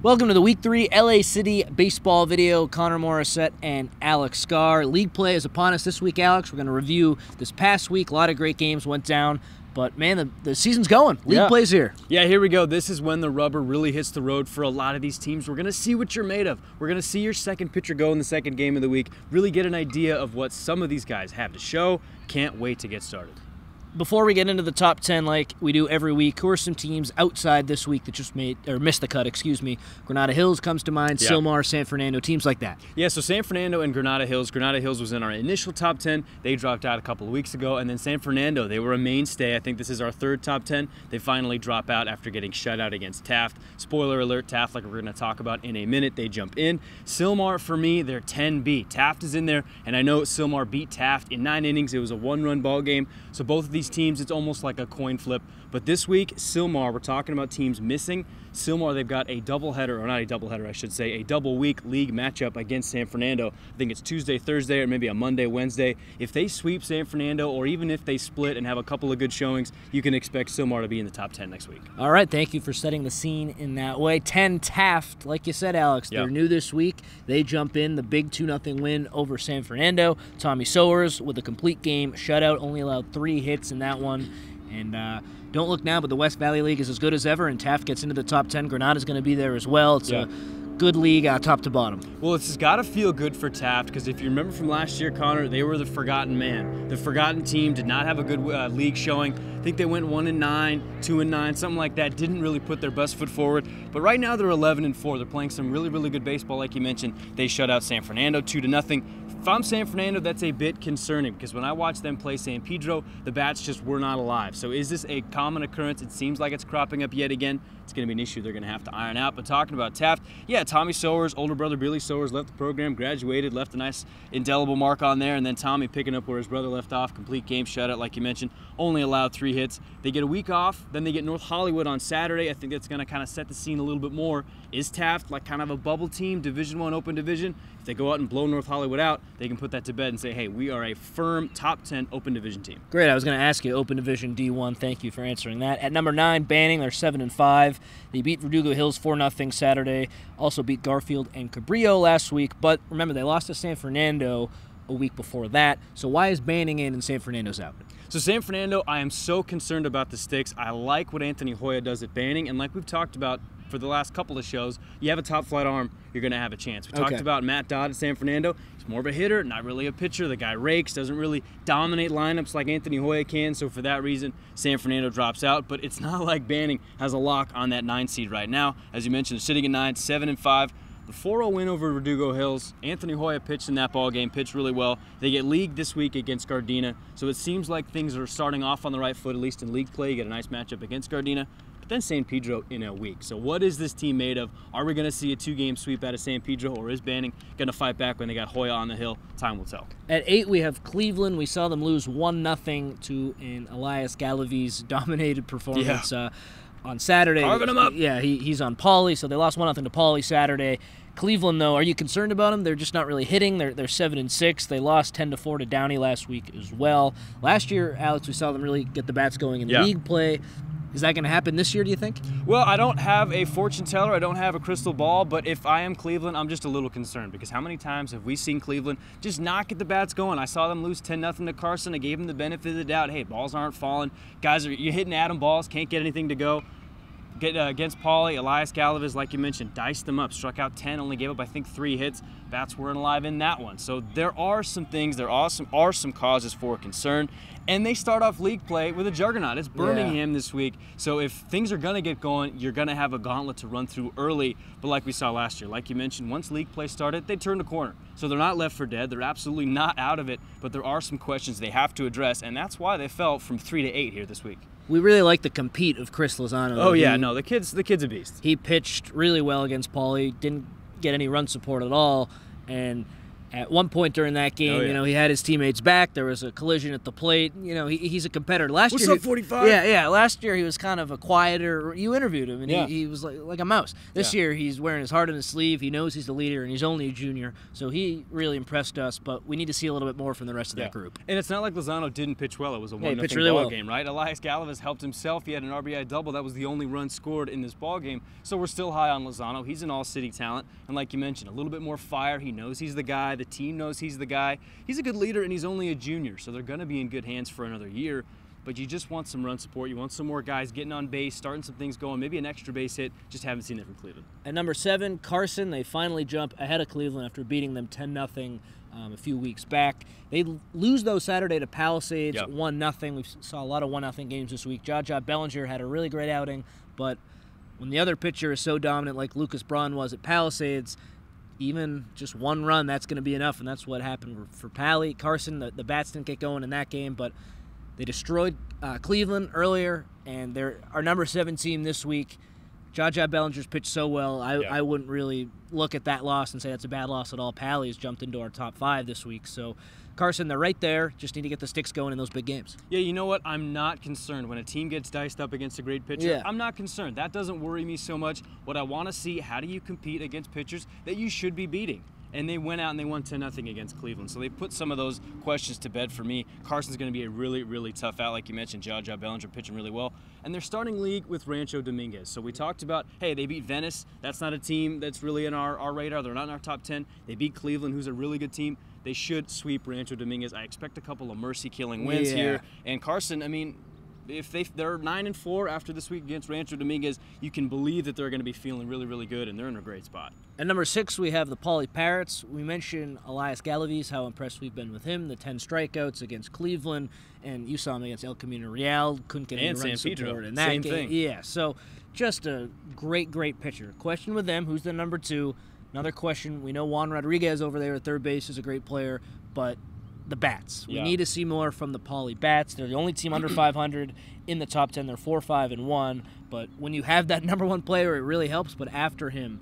Welcome to the Week 3 LA City baseball video. Connor Morissette and Alex Scar. League play is upon us this week, Alex. We're going to review this past week. A lot of great games went down. But, man, the season's going. League play's here. Yeah, here we go. This is when the rubber really hits the road for a lot of these teams. We're going to see what you're made of. We're going to see your second pitcher go in the second game of the week. Really get an idea of what some of these guys have to show. Can't wait to get started. Before we get into the top 10 like we do every week, who are some teams outside this week that just missed the cut, Granada Hills comes to mind, Yeah. Sylmar, San Fernando, teams like that. Yeah, so San Fernando and Granada Hills. Granada Hills was in our initial top 10. They dropped out a couple of weeks ago. And then San Fernando, they were a mainstay. I think this is our third top 10. They finally drop out after getting shut out against Taft. Spoiler alert, Taft, like we're going to talk about in a minute, they jump in. Sylmar, for me, they're 10B. Taft is in there, and I know Sylmar beat Taft in 9 innings. It was a one-run ball game. So both of these teams, it's almost like a coin flip. But this week, Sylmar, we're talking about teams missing. Sylmar, they've got a doubleheader, or not a doubleheader, I should say, a double-week league matchup against San Fernando. I think it's Tuesday, Thursday, or maybe a Monday, Wednesday. If they sweep San Fernando, or even if they split and have a couple of good showings, you can expect Sylmar to be in the top 10 next week. All right, thank you for setting the scene in that way. 10 Taft, like you said, Alex, they're new this week. They jump in, the big 2-0 win over San Fernando. Tommy Sowers with a complete game shutout, only allowed 3 hits in that one. And don't look now, but the West Valley League is as good as ever, and Taft gets into the top 10. Granada's going to be there as well. It's a good league top to bottom. Well, it's got to feel good for Taft, because if you remember from last year, Connor, they were the forgotten man. The forgotten team did not have a good league showing. I think they went 1-9, 2-9, something like that. Didn't really put their best foot forward. But right now they're 11-4. They're playing some really, really good baseball, like you mentioned. They shut out San Fernando 2-0. If I'm San Fernando, that's a bit concerning, because when I watched them play San Pedro, the bats just were not alive. So is this a common occurrence? It seems like it's cropping up yet again. It's going to be an issue they're going to have to iron out. But talking about Taft, yeah, Tommy Sowers, older brother Billy Sowers, left the program, graduated, left a nice indelible mark on there, and then Tommy picking up where his brother left off, complete game shutout, like you mentioned, only allowed 3 hits. They get a week off, then they get North Hollywood on Saturday. I think that's going to kind of set the scene a little bit more. Is Taft like kind of a bubble team, Division I open division? If they go out and blow North Hollywood out, they can put that to bed and say, hey, we are a firm top 10 open division team. Great. I was going to ask you, open division D1. Thank you for answering that. At number 9, Banning, they're 7-5. They beat Verdugo Hills 4-0 Saturday. Also beat Garfield and Cabrillo last week. But remember, they lost to San Fernando a week before that. So why is Banning in and San Fernando's out? So San Fernando, I am so concerned about the sticks. I like what Anthony Hoya does at Banning, and like we've talked about for the last couple of shows, you have a top flight arm, you're going to have a chance. We talked about Matt Dodd at San Fernando. He's more of a hitter, not really a pitcher. The guy rakes, doesn't really dominate lineups like Anthony Hoya can, so for that reason, San Fernando drops out. But it's not like Banning has a lock on that 9 seed right now. As you mentioned, they're sitting at 9, 7-5. The 4-0 win over Verdugo Hills. Anthony Hoya pitched in that ball game, pitched really well. They get league this week against Gardena, so it seems like things are starting off on the right foot, at least in league play. You get a nice matchup against Gardena, but then San Pedro in a week. So what is this team made of? Are we going to see a 2-game sweep out of San Pedro, or is Banning going to fight back when they got Hoya on the hill? Time will tell. At 8, we have Cleveland. We saw them lose 1-0 to an Elias Galaviz dominated performance on Saturday. Carving him up. Yeah, he's on Pauley, so they lost 1-0 to Pauley Saturday. Cleveland, though, are you concerned about them? They're just not really hitting. They're 7-6. They lost 10-4 to Downey last week as well. Last year, Alex, we saw them really get the bats going in league play. Is that going to happen this year, do you think? Well, I don't have a fortune teller. I don't have a crystal ball. But if I am Cleveland, I'm just a little concerned, because how many times have we seen Cleveland just not get the bats going? I saw them lose 10-0 to Carson. I gave them the benefit of the doubt. Hey, balls aren't falling. Guys, you're hitting atom balls, can't get anything to go. Against Pauley, Elias Galaviz, like you mentioned, diced them up, struck out 10, only gave up, I think, 3 hits. Bats weren't alive in that one. So there are some things, there are some causes for concern. And they start off league play with a juggernaut. It's Birmingham this week. So if things are going to get going, you're going to have a gauntlet to run through early. But like we saw last year, like you mentioned, once league play started, they turned a corner. So they're not left for dead. They're absolutely not out of it. But there are some questions they have to address. And that's why they fell from 3 to 8 here this week. We really like the compete of Chris Lozano. Oh, yeah, no, the kid's a beast. He pitched really well against Pauley, didn't get any run support at all, and At one point during that game, he had his teammates back. There was a collision at the plate. He's a competitor. Last year, up, 45? Yeah. Last year he was kind of a quieter. You interviewed him, and he was like a mouse. This year he's wearing his heart on his sleeve. He knows he's the leader, and he's only a junior, so he really impressed us. But we need to see a little bit more from the rest of that group. And it's not like Lozano didn't pitch well. It was a 1-0 ball game, right? Elias Galaviz helped himself. He had an RBI double. That was the only run scored in this ball game. So we're still high on Lozano. He's an all-city talent, and like you mentioned, a little bit more fire. He knows he's the guy. The team knows he's the guy. He's a good leader, and he's only a junior, so they're going to be in good hands for another year. But you just want some run support. You want some more guys getting on base, starting some things going, maybe an extra base hit. Just haven't seen it from Cleveland. At number 7, Carson. They finally jump ahead of Cleveland after beating them 10-0 a few weeks back. They lose, though, Saturday to Palisades 1-0. We saw a lot of 1-0 games this week. Jaja Bellinger had a really great outing, but when the other pitcher is so dominant like Lucas Braun was at Palisades, even just one run, that's going to be enough, and that's what happened for Pally. Carson, the bats didn't get going in that game, but they destroyed Cleveland earlier, and they're our number 7 team this week. Jaja Bellinger's pitched so well, I wouldn't really look at that loss and say that's a bad loss at all. Pally's jumped into our top 5 this week, so Carson, they're right there. Just need to get the sticks going in those big games. Yeah, you know what? I'm not concerned. When a team gets diced up against a great pitcher, I'm not concerned. That doesn't worry me so much. What I want to see, how do you compete against pitchers that you should be beating? And they went out and they won 10-0 against Cleveland. So they put some of those questions to bed for me. Carson's going to be a really, really tough out. Like you mentioned, Jaja Bellinger pitching really well. And they're starting league with Rancho Dominguez. So we talked about, hey, they beat Venice. That's not a team that's really in our radar. They're not in our top 10. They beat Cleveland, who's a really good team. They should sweep Rancho Dominguez. I expect a couple of mercy-killing wins here. And Carson, I mean, if they're 9-4 after this week against Rancho Dominguez, you can believe that they're going to be feeling really, really good, and they're in a great spot. At number 6, we have the Poly Parrots. We mentioned Elias Galaviz, how impressed we've been with him, the 10 strikeouts against Cleveland, and you saw him against El Camino Real. Couldn't get any run support in that Same game. Thing. Yeah, so just a great, great pitcher. Question with them, who's the number 2? Another question, we know Juan Rodriguez over there at third base is a great player, but the bats. We need to see more from the Poly Bats. They're the only team under 500 in the top 10. They're 4-5-1. But when you have that number 1 player, it really helps. But after him,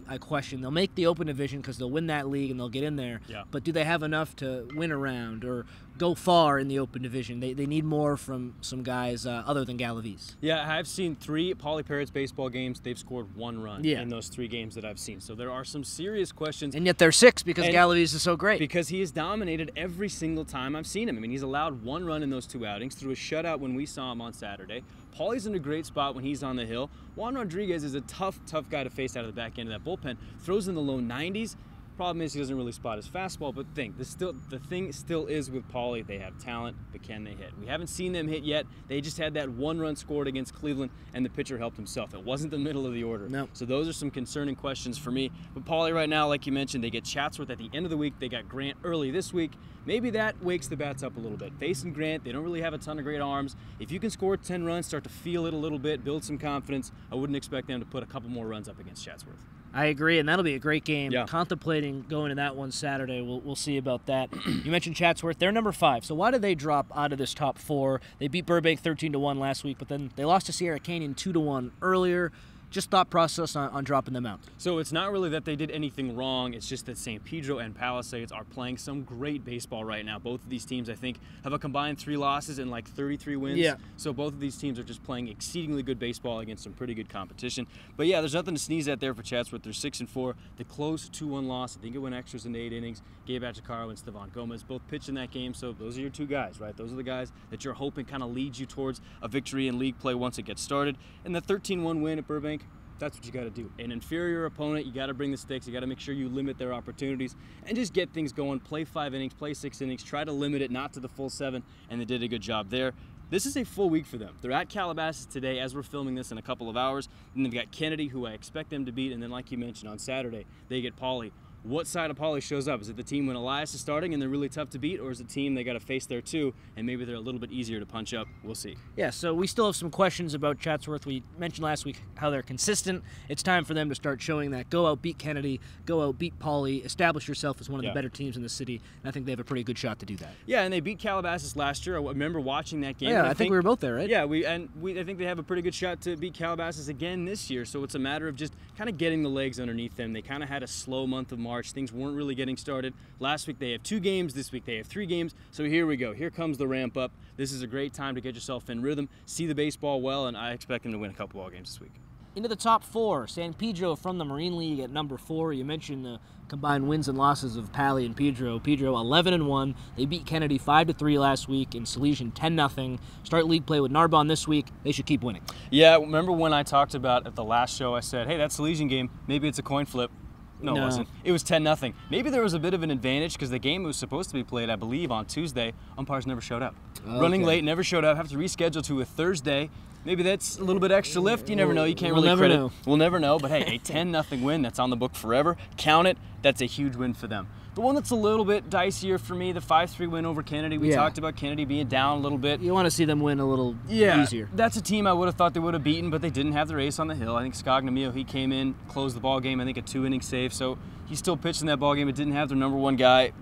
I question. They'll make the Open Division because they'll win that league and they'll get in there. Yeah. But do they have enough to win a round or go far in the Open Division? They need more from some guys other than Galaviz. Yeah, I've seen 3 Poly Parrots baseball games. They've scored 1 run in those 3 games that I've seen. So there are some serious questions. And yet they're 6 because Galaviz is so great. Because he has dominated every single time I've seen him. I mean, he's allowed 1 run in those 2 outings through a shutout when we saw him on Saturday. Pauly's in a great spot when he's on the hill. Juan Rodriguez is a tough guy to face out of the back end of that bullpen. Throws in the low 90s. Problem is he doesn't really spot his fastball, but the thing still is with Poly, they have talent, but can they hit? We haven't seen them hit yet. They just had that 1 run scored against Cleveland, and the pitcher helped himself. It wasn't the middle of the order. No. So those are some concerning questions for me. But Poly right now, like you mentioned, they get Chatsworth at the end of the week. They got Grant early this week. Maybe that wakes the bats up a little bit. Facing Grant, they don't really have a ton of great arms. If you can score 10 runs, start to feel it a little bit, build some confidence, I wouldn't expect them to put a couple more runs up against Chatsworth. I agree, and that'll be a great game. Contemplating going to that one Saturday. We'll see about that. You mentioned Chatsworth. They're number 5. So why did they drop out of this top 4? They beat Burbank 13-1 last week, but then they lost to Sierra Canyon 2-1 earlier. Just thought process on dropping them out. So it's not really that they did anything wrong. It's just that San Pedro and Palisades are playing some great baseball right now. Both of these teams, I think, have a combined 3 losses and like 33 wins. Yeah. So both of these teams are just playing exceedingly good baseball against some pretty good competition. But yeah, there's nothing to sneeze at there for Chatsworth. They're 6-4. The close 2-1 loss. I think it went extras in 8 innings. Gabe Achicaro and Stevan Gomez both pitched in that game. So those are your 2 guys, right? Those are the guys that you're hoping kind of leads you towards a victory in league play once it gets started. And the 13-1 win at Burbank, that's what you got to do. An inferior opponent, you got to bring the sticks. You got to make sure you limit their opportunities and just get things going. Play 5 innings, play 6 innings, try to limit it not to the full 7, and they did a good job there. This is a full week for them. They're at Calabasas today as we're filming this in a couple of hours. And they've got Kennedy, who I expect them to beat, and then like you mentioned, on Saturday, they get Poly. What side of Poly shows up? Is it the team when Elias is starting and they're really tough to beat, or is it the team they got to face there too, and maybe they're a little bit easier to punch up? We'll see. Yeah, so we still have some questions about Chatsworth. We mentioned last week how they're consistent. It's time for them to start showing that. Go out, beat Kennedy. Go out, beat Poly. Establish yourself as one of the better teams in the city, and I think they have a pretty good shot to do that. Yeah, and they beat Calabasas last year. I remember watching that game. Yeah, I think we were both there, right? Yeah, I think they have a pretty good shot to beat Calabasas again this year, so it's a matter of just kind of getting the legs underneath them. They kind of had a slow month of March. March. Things weren't really getting started. Last week they have 2 games. This week they have 3 games. So here we go. Here comes the ramp up. This is a great time to get yourself in rhythm, see the baseball well, and I expect them to win a couple ball games this week. Into the top 4, San Pedro from the Marine League at number 4. You mentioned the combined wins and losses of Pali and Pedro. Pedro 11-1. They beat Kennedy 5-3 last week, and Salesian 10-0. Start league play with Narbonne this week. They should keep winning. Yeah, remember when I talked about at the last show, I said, hey, that Salesian game, maybe it's a coin flip. No, it wasn't. It was 10-0. Maybe there was a bit of an advantage because the game was supposed to be played, I believe, on Tuesday. Umpires never showed up. Okay. Running late, never showed up. Have to reschedule to a Thursday. Maybe that's a little bit extra lift. You never know. You can't really credit. We'll never know. But hey, a 10-0 win that's on the book forever. Count it. That's a huge win for them. The one that's a little bit dicier for me, the 5-3 win over Kennedy. We talked about Kennedy being down a little bit. You want to see them win a little easier. That's a team I would have thought they would have beaten, but they didn't have their ace on the hill. I think Scognamio, he came in, closed the ball game, I think a 2-inning save. So he still pitched in that ball game. It didn't have their number 1 guy.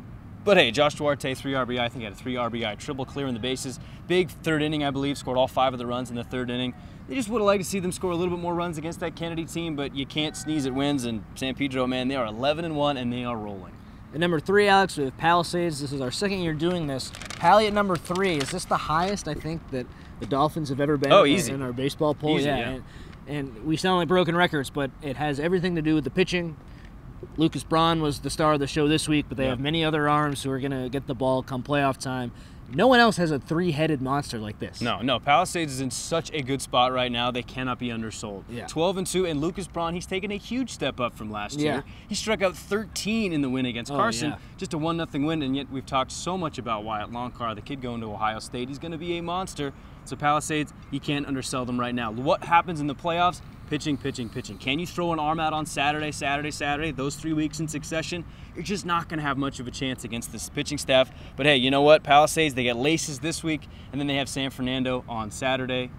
But hey, Josh Duarte, 3 RBI. I think he had a 3 RBI triple clearing the bases. Big 3rd inning, I believe, scored all 5 of the runs in the 3rd inning. They just would have liked to see them score a little bit more runs against that Kennedy team, but you can't sneeze at wins. And San Pedro, man, they are 11-1 and they are rolling. At number 3, Alex, we have Palisades. This is our 2nd year doing this. Pali at number 3. Is this the highest, I think, that the Dolphins have ever been in our baseball poll? Easy, yeah. And we sound like broken records, but it has everything to do with the pitching. Lucas Braun was the star of the show this week, but they have many other arms who are going to get the ball come playoff time. No one else has a 3-headed monster like this. No. Palisades is in such a good spot right now. They cannot be undersold. 12-2, and Lucas Braun, he's taken a huge step up from last year. He struck out 13 in the win against Carson. Just a 1-0 win, and yet we've talked so much about Wyatt Longcar, the kid going to Ohio State. He's going to be a monster. So Palisades, you can't undersell them right now. What happens in the playoffs? Pitching. Can you throw an arm out on Saturday, those 3 weeks in succession? You're just not going to have much of a chance against this pitching staff. But hey, you know what? Palisades, they get Laces this week, and then they have San Fernando on Saturday.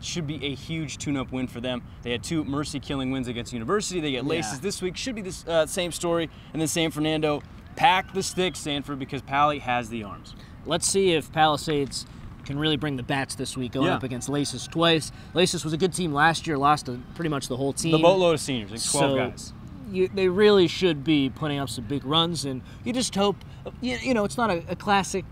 Should be a huge tune-up win for them. They had 2 mercy-killing wins against University. They get Laces this week. Should be the same story. And then San Fernando, pack the sticks, Sanford, because Pali has the arms. Let's see if Palisades can really bring the bats this week, going up against Laces twice. Laces was a good team last year, lost to pretty much the whole team. The boatload of seniors, like 12 guys. They really should be putting up some big runs, and you just hope, it's not a classically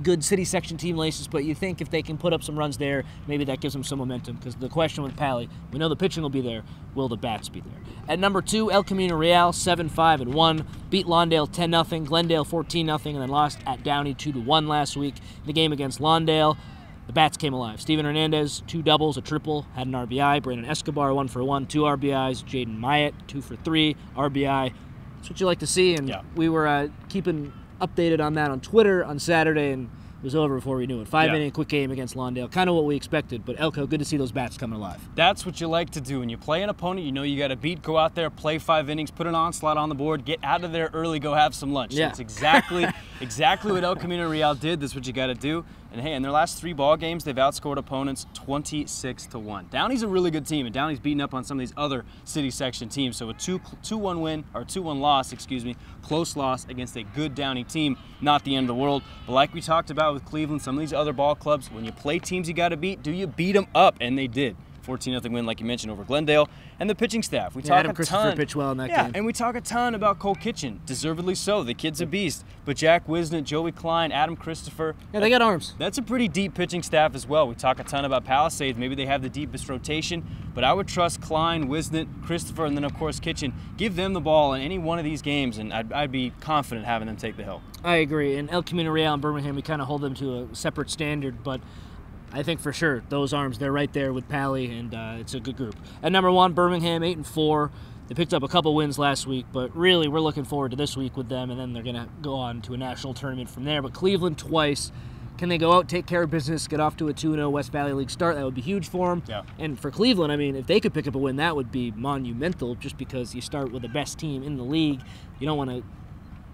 good city section team, Laces, but you think if they can put up some runs there, maybe that gives them some momentum, because the question with Pali, we know the pitching will be there, will the bats be there? At number 2, El Camino Real, 7-5-1, beat Lawndale 10-0, Glendale 14-0, and then lost at Downey 2-1 last week. In the game against Lawndale, the bats came alive. Steven Hernandez, 2 doubles, a triple, had an RBI. Brandon Escobar, 1 for 1, 2 RBIs. Jaden Myatt, 2 for 3, RBI. That's what you like to see, and we were keeping updated on that on Twitter on Saturday, and it was over before we knew it. 5-inning quick game against Lawndale. Kind of what we expected, but Elko, good to see those bats coming alive. That's what you like to do. When you play an opponent you know you got to beat, go out there, play 5 innings, put an onslaught on the board, get out of there early, go have some lunch. That's exactly what El Camino Real did. That's what you got to do. And hey, in their last 3 ball games, they've outscored opponents 26-1. Downey's a really good team, and Downey's beating up on some of these other city section teams. So a 2-1 win, or 2-1 loss, close loss against a good Downey team, not the end of the world. But like we talked about with Cleveland, some of these other ball clubs, when you play teams you got to beat, do you beat them up? And they did. 14-0 win, like you mentioned, over Glendale. And the pitching staff. We talk Adam Christopher pitched well in that game. And we talk a ton about Cole Kitchen. Deservedly so. The kid's a beast. But Jack Wisnett, Joey Klein, Adam Christopher. Yeah, they got arms. That's a pretty deep pitching staff as well. We talk a ton about Palisades. Maybe they have the deepest rotation. But I would trust Klein, Wisnett, Christopher, and then, of course, Kitchen. Give them the ball in any one of these games, and I'd be confident having them take the hill. I agree. And El Camino Real and Birmingham, we kind of hold them to a separate standard, but I think for sure those arms, they're right there with Pali, and it's a good group. At number 1, Birmingham, 8-4. They picked up a couple wins last week, but really we're looking forward to this week with them, and then they're going to go on to a national tournament from there. But Cleveland twice. Can they go out, take care of business, get off to a 2-0 West Valley League start? That would be huge for them. Yeah. And for Cleveland, I mean, if they could pick up a win, that would be monumental, just because you start with the best team in the league. You don't want to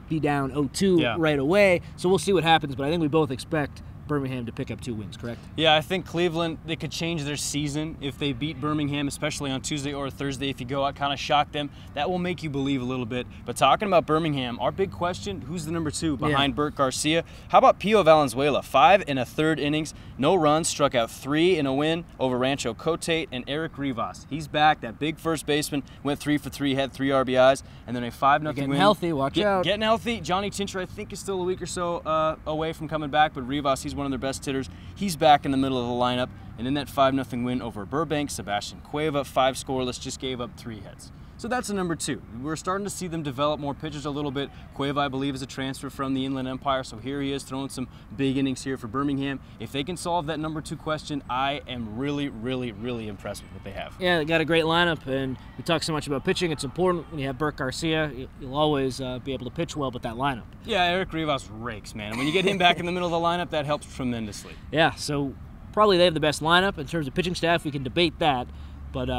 be down 0-2 right away. So we'll see what happens, but I think we both expect Birmingham to pick up 2 wins, correct? Yeah, I think Cleveland, they could change their season if they beat Birmingham, especially on Tuesday or Thursday. If you go out, kind of shock them, that will make you believe a little bit. But talking about Birmingham, our big question, who's the number 2 behind Bert Garcia? How about Pio Valenzuela? 5 1/3 innings, no runs, struck out 3 in a win over Rancho Cotate and Eric Rivas. He's back, that big first baseman, went 3 for 3, had 3 RBIs, and then a 5-0 win. Getting healthy, watch out. Getting healthy. Johnny Tincher, I think, is still a week or so away from coming back, but Rivas, he's one of their best hitters. He's back in the middle of the lineup, and in that 5-0 win over Burbank, Sebastian Cueva, 5 scoreless, just gave up 3 hits. So that's a number 2. We're starting to see them develop more pitchers a little bit. Cueva, I believe, is a transfer from the Inland Empire, so here he is throwing some big innings here for Birmingham. If they can solve that number 2 question, I am really, really, really impressed with what they have. Yeah, they got a great lineup, and we talk so much about pitching. It's important when you have Bert Garcia. You'll always be able to pitch well with that lineup. Yeah, Eric Rivas rakes, man. And when you get him back in the middle of the lineup, that helps tremendously. Yeah, so probably they have the best lineup. In terms of pitching staff, we can debate that, but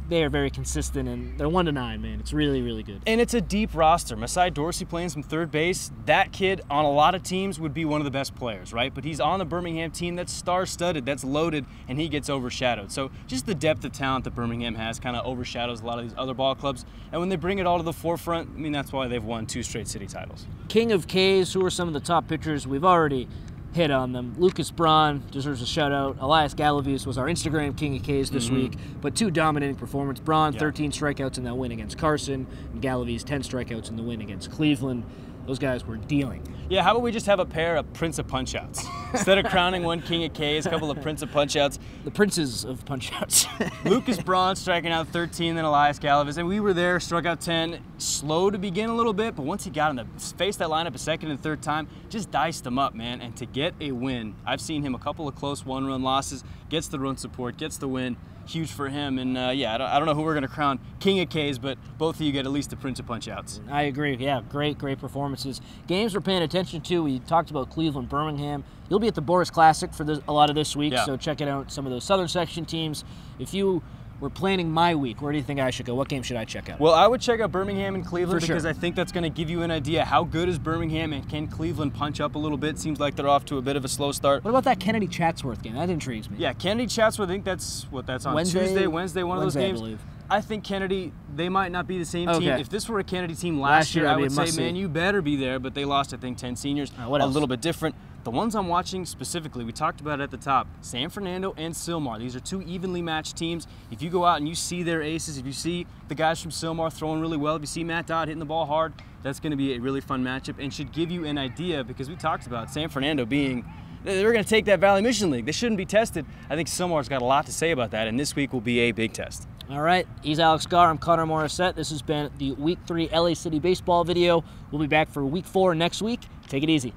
they are very consistent, and they're 1-9, man. It's really, really good. And it's a deep roster. Masai Dorsey playing some third base. That kid on a lot of teams would be one of the best players, right? But he's on the Birmingham team that's star-studded, that's loaded, and he gets overshadowed. So just the depth of talent that Birmingham has kind of overshadows a lot of these other ball clubs. And when they bring it all to the forefront, I mean, that's why they've won 2 straight city titles. King of K's, who are some of the top pitchers? We've already hit on them. Lucas Braun deserves a shout out. Elias Galaviz was our Instagram King of K's this week, but 2 dominating performances. Braun, 13 strikeouts in that win against Carson, and Galaviz, 10 strikeouts in the win against Cleveland. Those guys were dealing. Yeah, how about we just have a pair of Prince of Punch-Outs? Instead of crowning one King of K's, a couple of Prince of Punch-Outs. The Princes of Punch-Outs. Lucas Braun striking out 13, then Elias Galaviz. And we were there, struck out 10. Slow to begin a little bit, but once he got him to face that lineup a second and third time, just diced them up, man. And to get a win, I've seen him a couple of close 1-run losses, gets the run support, gets the win. Huge for him, and yeah, I don't know who we're going to crown King of K's, but both of you get at least the Prince of Punch-Outs. I agree. Yeah, great performances. Games we're paying attention to. We talked about Cleveland, Birmingham. You'll be at the Boris Classic for a lot of this week, so check it out. Some of those Southern Section teams. If you were planning my week, where do you think I should go? What game should I check out? Well, I would check out Birmingham and Cleveland because I think that's going to give you an idea how good is Birmingham and can Cleveland punch up a little bit. Seems like they're off to a bit of a slow start. What about that Kennedy Chatsworth game? That intrigues me. Yeah, Kennedy Chatsworth, I think that's on Wednesday, one of those games. I think Kennedy, they might not be the same team. If this were a Kennedy team last year, I would say, man, you better be there, but they lost, I think, 10 seniors. A little bit different. The ones I'm watching specifically, we talked about it at the top, San Fernando and Sylmar. These are 2 evenly matched teams. If you go out and you see their aces, if you see the guys from Sylmar throwing really well, if you see Matt Dodd hitting the ball hard, that's going to be a really fun matchup and should give you an idea because we talked about San Fernando being, they're going to take that Valley Mission League. They shouldn't be tested. I think Sylmar's got a lot to say about that, and this week will be a big test. All right, he's Alex Gar. I'm Connor Morissette. This has been the Week 3 LA City Baseball video. We'll be back for Week 4 next week. Take it easy.